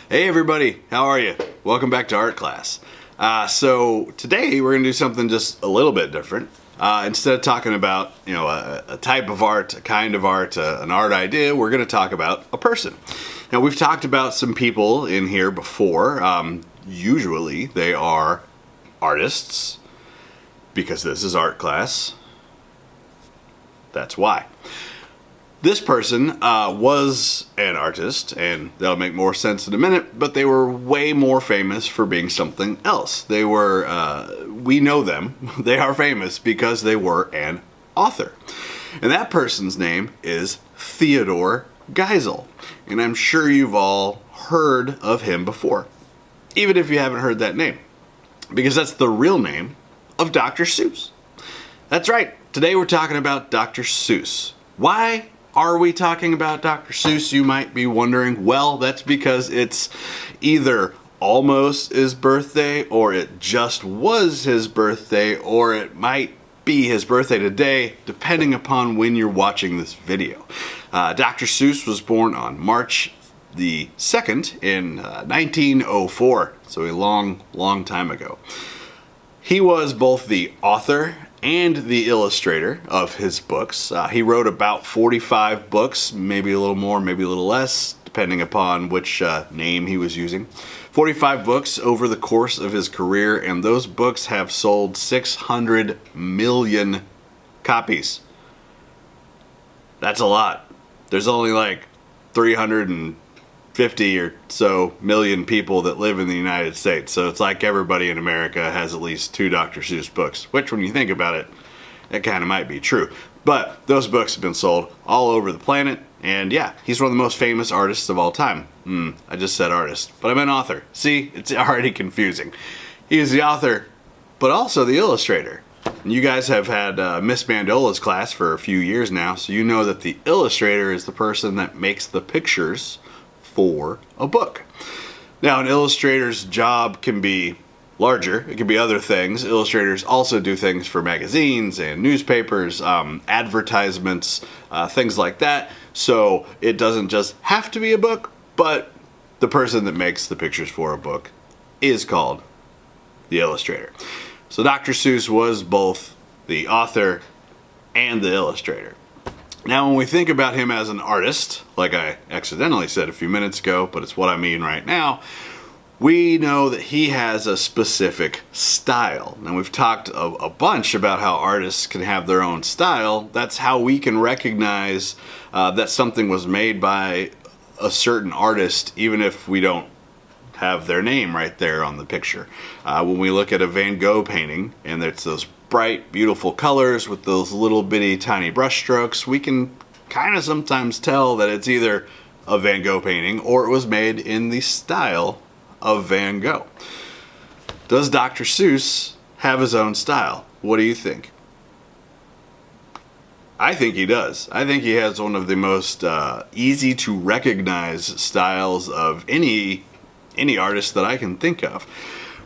Hey everybody, how are you? Welcome back to art class. So today we're going to do something just a little bit different. Instead of talking about a type of art, a kind of art, an art idea, we're going to talk about a person. Now we've talked about some people in here before. Usually they are artists because this is art class. That's why. This person was an artist, and that'll make more sense in a minute, but they were way more famous for being something else. They were, we know them, they are famous because they were an author. And that person's name is Theodore Geisel. And I'm sure you've all heard of him before, even if you haven't heard that name, because that's the real name of Dr. Seuss. That's right, today we're talking about Dr. Seuss. Why are we talking about Dr. Seuss, you might be wondering? Well, that's because it's either almost his birthday, or it just was his birthday, or it might be his birthday today, depending upon when you're watching this video. Dr. Seuss was born on March the 2nd in 1904, so a long time ago. He was both the author and the illustrator of his books. He wrote about 45 books, maybe a little more, maybe a little less, depending upon which name he was using. 45 books over the course of his career, and those books have sold 600 million copies. That's a lot. There's only like 350 or so million people that live in the United States, so it's like everybody in America has at least 2 Dr. Seuss books, which when you think about it, that kind of might be true. But those books have been sold all over the planet, and yeah, he's one of the most famous artists of all time. I just said artist, but I meant author. See, it's already confusing. He is the author, but also the illustrator. And you guys have had Miss Mandola's class for a few years now, so you know that the illustrator is the person that makes the pictures for a book. Now, an illustrator's job can be larger. It can be other things. Illustrators also do things for magazines and newspapers, advertisements, things like that. So it doesn't just have to be a book, but the person that makes the pictures for a book is called the illustrator. So Dr. Seuss was both the author and the illustrator. Now, when we think about him as an artist, like I accidentally said a few minutes ago, but it's what I mean right now, we know that he has a specific style. Now, we've talked a bunch about how artists can have their own style. That's how we can recognize that something was made by a certain artist, even if we don't have their name right there on the picture. When we look at a Van Gogh painting, and it's those bright, beautiful colors with those little bitty tiny brush strokes, we can kind of sometimes tell that it's either a Van Gogh painting or it was made in the style of Van Gogh. Does Dr. Seuss have his own style? What do you think? I think he does. I think he has one of the most easy to recognize styles of any artist that I can think of.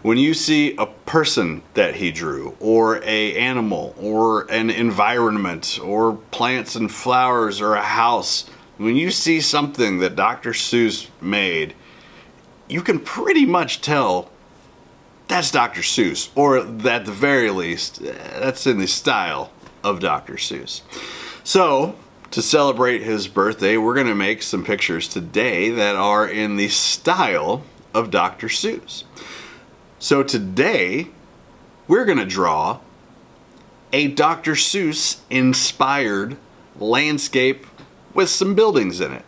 When you see a person that he drew, or a animal, or an environment, or plants and flowers, or a house, when you see something that Dr. Seuss made, you can pretty much tell that's Dr. Seuss, or at the very least, that's in the style of Dr. Seuss. So, to celebrate his birthday, we're going to make some pictures today that are in the style of Dr. Seuss. So today, we're going to draw a Dr. Seuss inspired landscape with some buildings in it.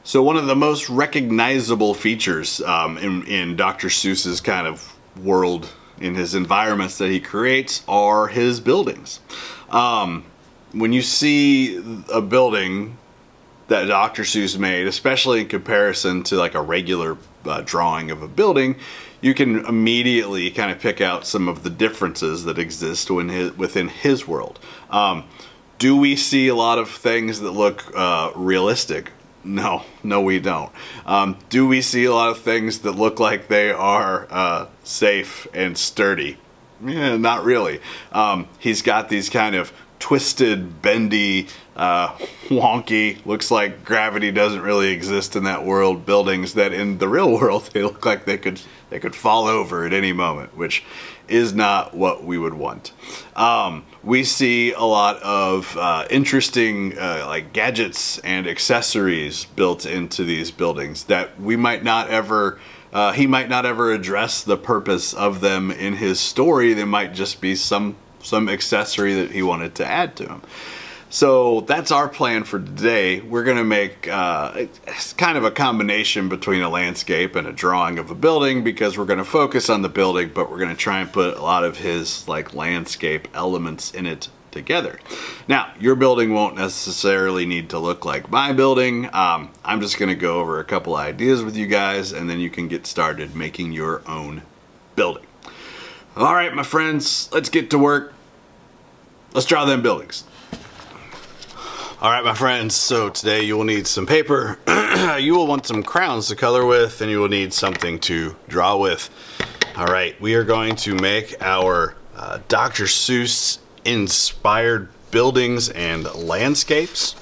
So one of the most recognizable features in Dr. Seuss's kind of world, in his environments that he creates, are his buildings. When you see a building that Dr. Seuss made, especially in comparison to like a regular drawing of a building, you can immediately kind of pick out some of the differences that exist within his world. Do we see a lot of things that look realistic? No, we don't. Do we see a lot of things that look like they are safe and sturdy? Yeah, not really. He's got these kind of twisted, bendy, wonky, looks like gravity doesn't really exist in that world buildings that in the real world they look like they could fall over at any moment, which is not what we would want. We see a lot of interesting like gadgets and accessories built into these buildings that we might not ever he might not ever address the purpose of them in his story. They might just be some accessory that he wanted to add to him. So that's our plan for today. We're going to make it's kind of a combination between a landscape and a drawing of a building, because we're going to focus on the building, but we're going to try and put a lot of his like landscape elements in it together. Now, your building won't necessarily need to look like my building. I'm just going to go over a couple ideas with you guys, and then you can get started making your own building. All right, my friends, let's get to work. Let's draw them buildings. All right, my friends, so today you will need some paper, you will want some crowns to color with, and you will need something to draw with. All right, we are going to make our Dr. Seuss inspired buildings and landscapes.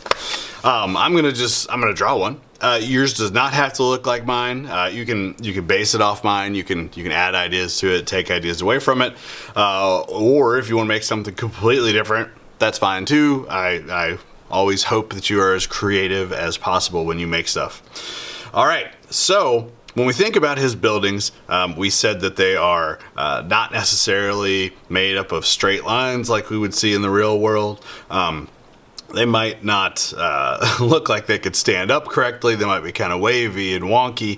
I'm gonna draw one. Yours does not have to look like mine. You can base it off mine. You can add ideas to it, take ideas away from it, or if you want to make something completely different, that's fine too. I always hope that you are as creative as possible when you make stuff. All right, so when we think about his buildings, we said that they are not necessarily made up of straight lines like we would see in the real world. They might not look like they could stand up correctly. They might be kind of wavy and wonky.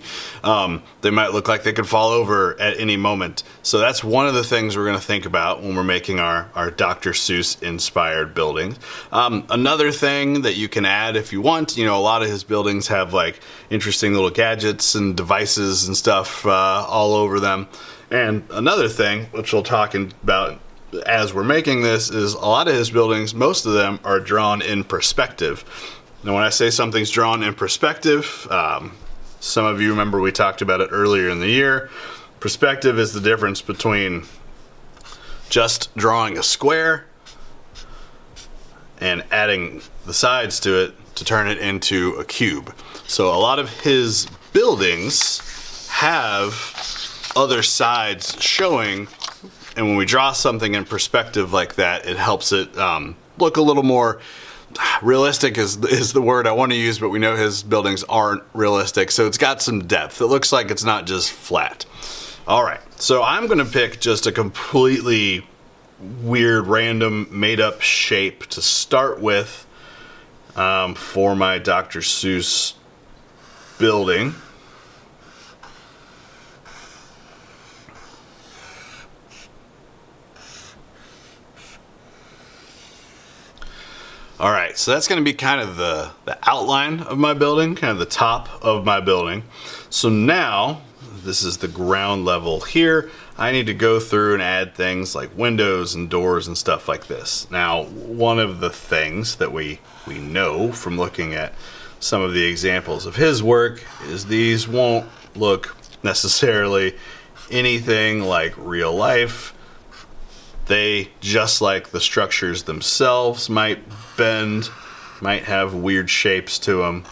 They might look like they could fall over at any moment. So that's one of the things we're going to think about when we're making our Dr. Seuss inspired buildings. Another thing that you can add if you want, a lot of his buildings have like interesting little gadgets and devices and stuff all over them. And another thing, which we'll talk about as we're making this, is a lot of his buildings, most of them are drawn in perspective. Now, when I say something's drawn in perspective, some of you remember we talked about it earlier in the year. Perspective is the difference between just drawing a square and adding the sides to it to turn it into a cube. So a lot of his buildings have other sides showing. And when we draw something in perspective like that, it helps it look a little more realistic is the word I want to use, but we know his buildings aren't realistic. So it's got some depth. It looks like it's not just flat. All right, so I'm going to pick just a completely weird, random, made-up shape to start with for my Dr. Seuss building. All right, so that's going to be kind of the outline of my building, kind of the top of my building. So now, this is the ground level here. I need to go through and add things like windows and doors and stuff like this. Now, one of the things that we know from looking at some of the examples of his work is these won't look necessarily anything like real life. They, just like the structures themselves, might bend, might have weird shapes to them.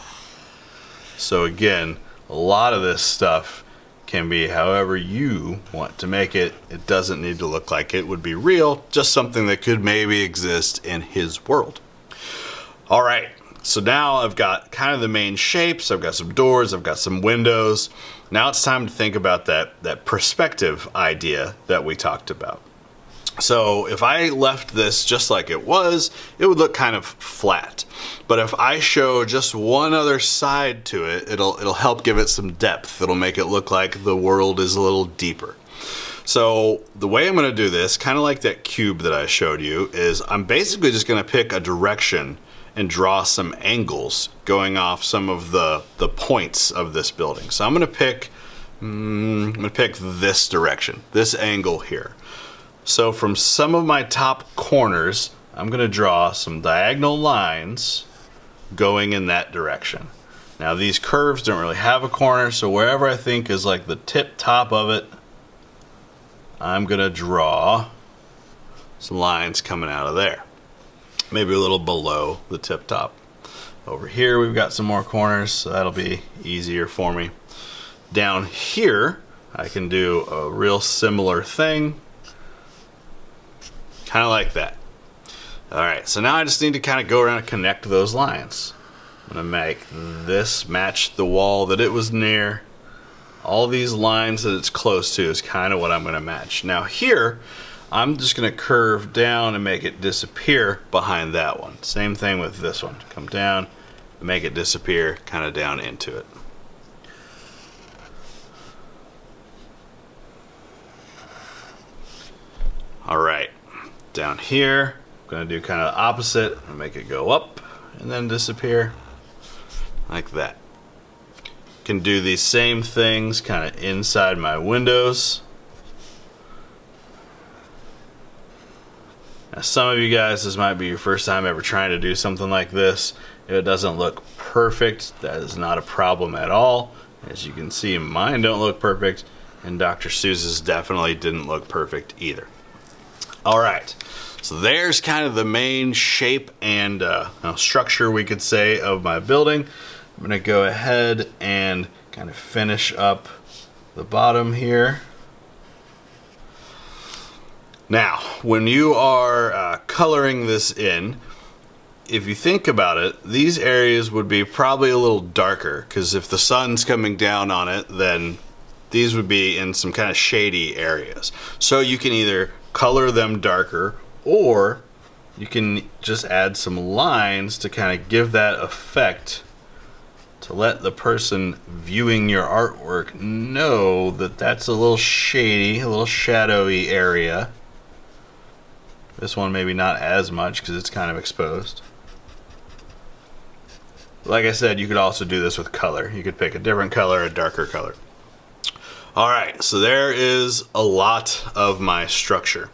So again, a lot of this stuff can be however you want to make it. It doesn't need to look like it would be real, just something that could maybe exist in his world. All right, so now I've got kind of the main shapes. I've got some doors, I've got some windows. Now it's time to think about that perspective idea that we talked about. So if I left this just like it was, it would look kind of flat. But if I show just one other side to it, it'll help give it some depth. It'll make it look like the world is a little deeper. So the way I'm going to do this, kind of like that cube that I showed you, is I'm basically just going to pick a direction and draw some angles going off some of the points of this building. So I'm going to pick this direction, this angle here. So from some of my top corners, I'm going to draw some diagonal lines going in that direction. Now these curves don't really have a corner, so wherever I think is like the tip top of it, I'm going to draw some lines coming out of there. maybe a little below the tip top. Over here we've got some more corners, so that'll be easier for me. Down here I can do a real similar thing, kind of like that. Alright, so now I just need to kind of go around and connect those lines. I'm going to make this match the wall that it was near. All these lines that it's close to is kind of what I'm going to match. Now here, I'm just going to curve down and make it disappear behind that one. Same thing with this one. Come down, make it disappear kind of down into it. Alright, down here, I'm going to do kind of the opposite and make it go up and then disappear like that. Can do these same things kind of inside my windows. Now some of you guys, this might be your first time ever trying to do something like this. If it doesn't look perfect, that is not a problem at all. As you can see, mine don't look perfect, and Dr. Seuss's definitely didn't look perfect either. Alright, so there's kind of the main shape and structure, we could say, of my building. I'm going to go ahead and kind of finish up the bottom here. Now, when you are coloring this in, if you think about it, these areas would be probably a little darker, because if the sun's coming down on it, then these would be in some kind of shady areas. So you can either color them darker, or you can just add some lines to kind of give that effect, to let the person viewing your artwork know that that's a little shady, a little shadowy area. This one maybe not as much because it's kind of exposed. Like I said, you could also do this with color. You could pick a different color, a darker color. Alright, so there is a lot of my structure.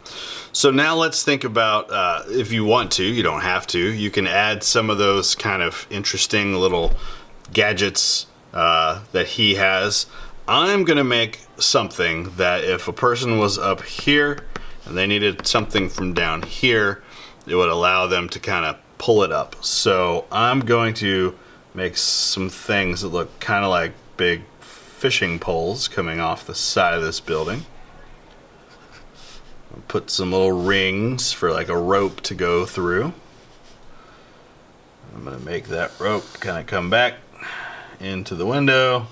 So now let's think about, if you want to, you don't have to, you can add some of those kind of interesting little gadgets that he has. I'm going to make something that if a person was up here and they needed something from down here, it would allow them to kind of pull it up. So I'm going to make some things that look kind of like big fishing poles coming off the side of this building. I'll put some little rings for like a rope to go through. I'm going to make that rope kind of come back into the window,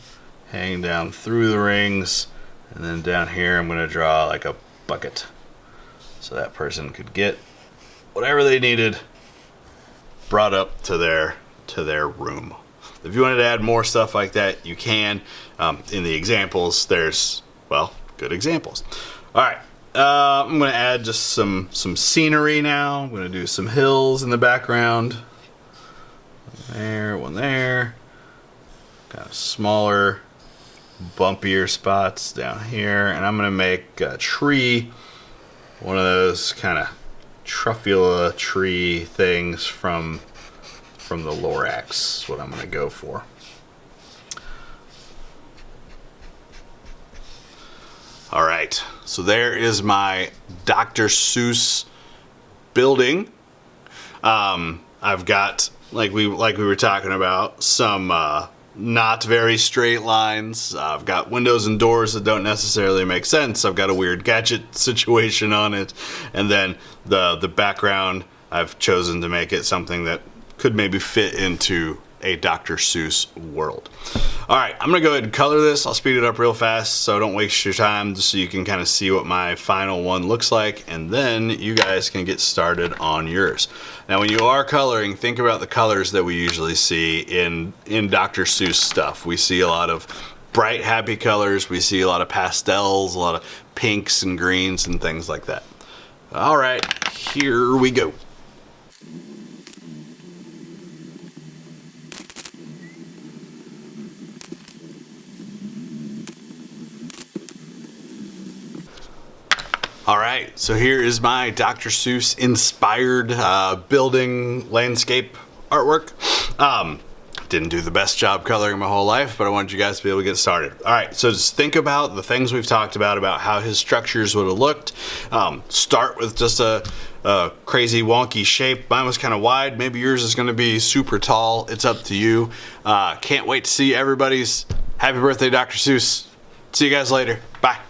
hang down through the rings, and then down here I'm going to draw like a bucket so that person could get whatever they needed brought up to their room. If you wanted to add more stuff like that, you can. In the examples, there's, well, good examples. Alright, I'm going to add just some scenery now. I'm going to do some hills in the background. One there. Kind of smaller, bumpier spots down here. And I'm going to make a tree, one of those kind of truffula tree things from the Lorax. Is what I'm going to go for. Alright, so there is my Dr. Seuss building. I've got, like we were talking about, some not very straight lines. I've got windows and doors that don't necessarily make sense. I've got a weird gadget situation on it. And then the background, I've chosen to make it something that could maybe fit into a Dr. Seuss world. Alright, I'm going to go ahead and color this. I'll speed it up real fast so don't waste your time, just so you can kind of see what my final one looks like, and then you guys can get started on yours. Now when you are coloring, think about the colors that we usually see in Dr. Seuss stuff. We see a lot of bright, happy colors. We see a lot of pastels, a lot of pinks and greens and things like that. Alright, here we go. Alright, so here is my Dr. Seuss inspired building landscape artwork. Didn't do the best job coloring my whole life, but I wanted you guys to be able to get started. Alright, so just think about the things we've talked about how his structures would have looked. Start with just a crazy wonky shape. Mine was kind of wide. Maybe yours is going to be super tall. It's up to you. Can't wait to see everybody's. Happy birthday, Dr. Seuss. See you guys later. Bye.